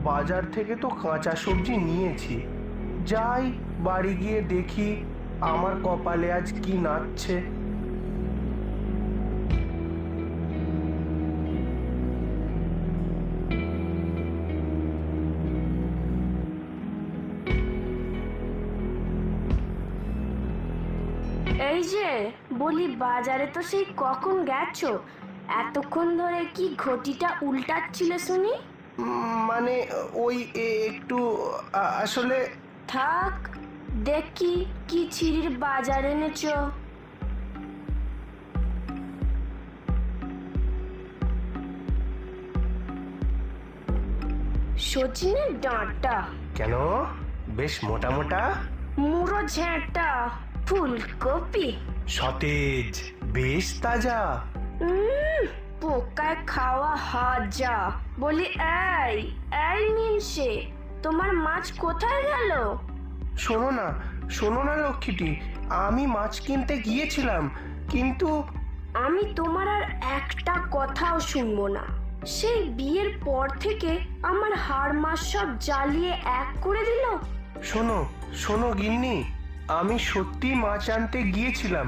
বাজার থেকে তো কাঁচা সবজি নিয়েছি, যাই বাড়ি গিয়ে দেখি আমার কপালে আজ কি নাচছে। এই যে বলি, বাজারে তো সেই কখন গেছো? এতক্ষণ ধরে কি ঘটিটা উল্টাচ্ছিলে শুনি? মানে ওই একটু আসলে থাক, দেখি কি ছিঁড়ির বাজার এনেছো। সজনের ডাঁটা, কেন, বেশ মোটা মোটা, মুড়ো ঝেঁটা, ফুলকপি, সতেজ, বেশ তাজা। পোকায় খাওয়া হাজা। বলি, এই এই মিনসে, তোমার মাছ কোথায় গেল? শোনো না লক্ষ্মীটি, আমি মাছ কিনতে গিয়েছিলাম, কিন্তু আমি তোমার আর একটা কথাও শুনবো না। সেই বিয়ের পর থেকে আমার হাড় মাস সব জ্বালিয়ে এক করে দিল। শোনো গিন্নি, আমি সত্যি মাছ আনতে গিয়েছিলাম,